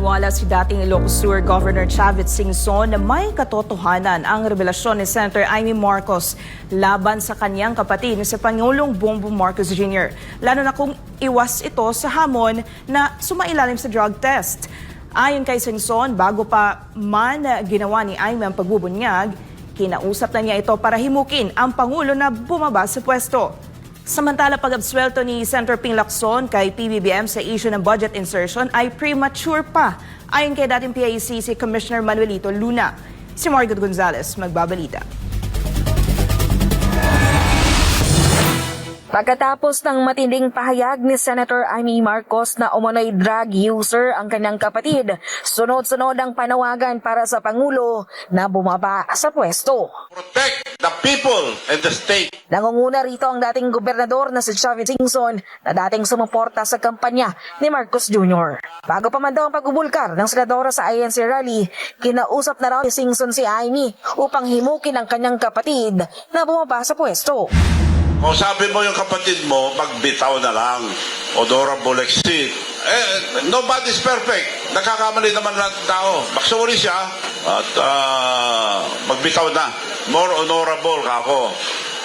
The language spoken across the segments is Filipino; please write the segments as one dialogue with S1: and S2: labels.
S1: Naniniwala si dating Ilocos Sur Governor Chavit Singson na may katotohanan ang revelasyon ni Senator Amy Marcos laban sa kanyang kapatid na si Pangulong Bongbong Marcos Jr. Lalo na kung iwas ito sa hamon na sumailalim sa drug test. Ayon kay Singson, bago pa man ginawa ni Amy ang pagbubunyag, kinausap na niya ito para himukin ang Pangulo na bumaba sa pwesto. Samantala, pag-absuelto ni Senator Ping Lacson kay PBBM sa issue ng budget insertion ay premature pa, ayon kay dating PICC Commissioner Manuelito Luna. Si Margot Gonzalez magbabalita.
S2: Pagkatapos ng matinding pahayag ni Senator Amy Marcos na umano'y drug user ang kanyang kapatid, sunod-sunod ang panawagan para sa Pangulo na bumaba sa pwesto.
S3: Protect the people and the state.
S2: Nangunguna rito ang dating gobernador na si Chavit Singson na dating sumuporta sa kampanya ni Marcos Jr. Bago pa man daw ang pagbubulkar ng senadora sa INC rally, kinausap na raw ni Singson si Amy upang himukin ang kanyang kapatid na bumaba sa pwesto.
S3: Kung sabi mo yung kapatid mo, magbitaw na lang. Honorable exit. Nobody's perfect. Nagkakamali naman lahat ng tao. Magsuri siya at magbitaw na. More honorable kako.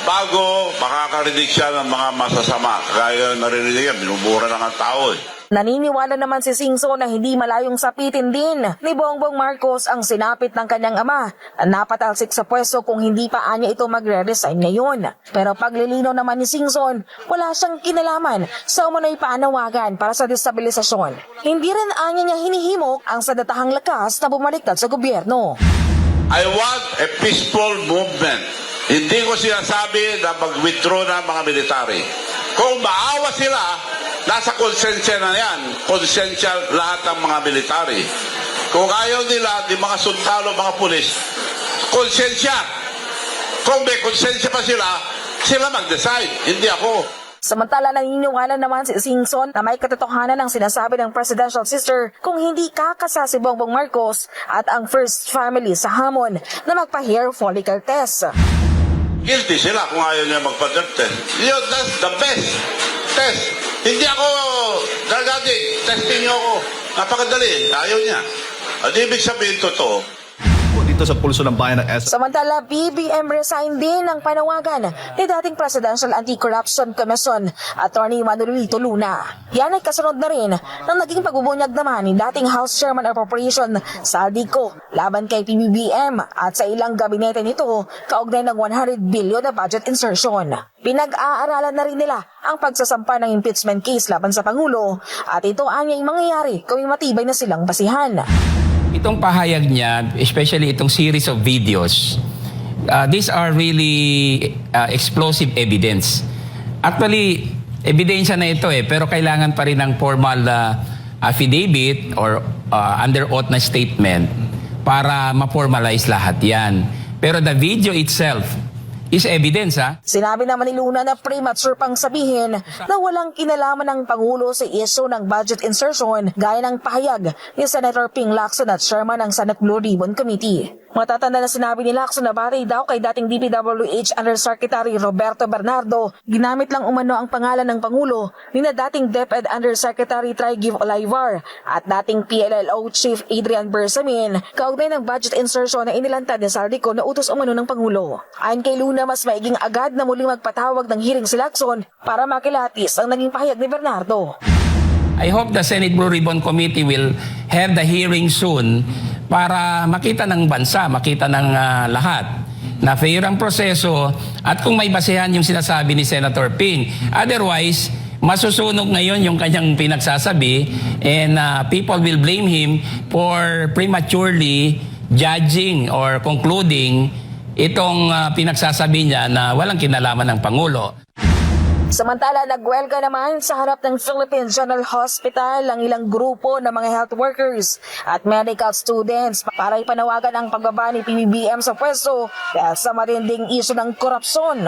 S3: Bago makakarinig siya ng mga masasama. Kaya narinig yan, binubura lang ang tao eh.
S2: Naniniwala naman si Singson na hindi malayong sapitin din ni Bongbong Marcos ang sinapit ng kanyang ama na napatalsik sa pwesto kung hindi pa anya ito magre-resign ngayon. Pero paglilinaw naman ni Singson, wala siyang kinalaman sa umano'y panawagan para sa destabilisasyon. Hindi rin anya niya hinihimok ang sadatahang lakas na bumaliktad sa gobyerno.
S3: I want a peaceful movement. Hindi ko sinasabi na mag-withdraw na mga military. Kung maawa sila, nasa konsensya na yan. Konsensya lahat ng mga military. Kung ayaw nila, di mga sundalo, mga pulis, konsensya. Kung may konsensya pa sila mag-decide, hindi ako.
S2: Samantala, naniniwala naman si Singson na may katotohanan ang sinasabi ng presidential sister kung hindi kakasa si Bongbong Marcos at ang first family sa hamon na magpa-hair follicle test.
S3: Guilty sila kung ayaw niya magpa-drug test. That's the best test. Hindi ako drug-addict. Testing niyo ako. Napakadali. Ayaw niya. At ibig sabihin totoo.
S4: Dito sa pulso ng bayan ng S.
S2: Samantala, BBM resign din ang panawagan ni dating Presidential Anti-Corruption Commission Attorney Manuelito Luna. Yan ay kasunod na rin ng naging pagbubunyag naman ni dating House Chairman Appropriation Saldico laban kay PBBM at sa ilang gabinete nito kaugnay ng 100 billion na budget insertion. Pinag-aaralan na rin nila ang pagsasampa ng impeachment case laban sa Pangulo at ito anyay mangyayari kung matibay na silang basihan.
S5: Itong pahayag niya, especially itong series of videos, these are really explosive evidence. Actually, ebidensya na ito pero kailangan pa rin ng formal affidavit or under oath na statement para ma-formalize lahat yan. Pero the video itself is evidence,
S2: Sinabi naman ni Luna na premature pang sabihin na walang kinalaman ng Pangulo sa issue ng budget insertion gaya ng pahayag ni Senator Ping Lacson at Chairman ng Senate Blue Ribbon Committee. Matatanda na sinabi ni Lacson na batay daw kay dating DPWH Undersecretary Roberto Bernardo, ginamit lang umano ang pangalan ng Pangulo ni na dating DepEd Undersecretary Trygive Olivar at dating PLLO Chief Adrian Bersamin kaugnay ng budget insertion na inilantad ni Saldico na utos umano ng Pangulo. Ayon kay Luna, mas maiging agad na muling magpatawag ng hearing si Lacson para makilatis ang naging pahayag ni Bernardo.
S5: I hope the Senate Blue Ribbon Committee will have the hearing soon para makita ng bansa, makita ng lahat na fair ang proseso at kung may basehan yung sinasabi ni Senator Ping. Otherwise, masusunog ngayon yung kanyang pinagsasabi and people will blame him for prematurely judging or concluding itong pinagsasabi niya na walang kinalaman ng Pangulo.
S2: Samantala, nagwelga naman sa harap ng Philippine General Hospital ang ilang grupo ng mga health workers at medical students para ipanawagan ang pagbaba ni PBBM sa pwesto dahil sa matinding isyu ng korupsyon.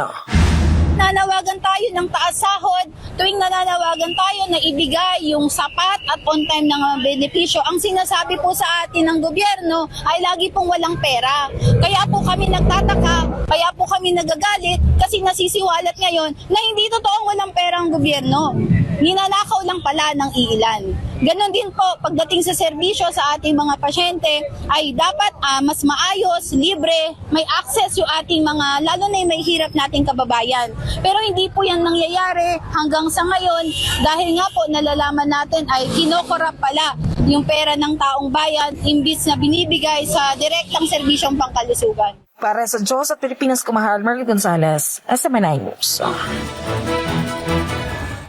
S6: nananawagan tayo ng taas sahod, tuwing nananawagan tayo na ibigay yung sapat at on-time na mga benepisyo, ang sinasabi po sa atin ng gobyerno ay lagi pong walang pera. Kaya po kami nagtataka, kaya po kami nagagalit kasi nasisiwalat ngayon na hindi totoong walang pera ang gobyerno. Ninanakaw lang pala ng iilan. Ganon din po, pagdating sa serbisyo sa ating mga pasyente, ay dapat mas maayos, libre, may access yung ating mga, lalo na yung may hirap nating kababayan. Pero hindi po yan nangyayari hanggang sa ngayon dahil nga po nalalaman natin ay kinokorap pala yung pera ng taong bayan imbis na binibigay sa direktang serbisyong pangkalusugan.
S2: Para sa Diyos at Pilipinas, kumahal Marley Gonzalez, SMNI News.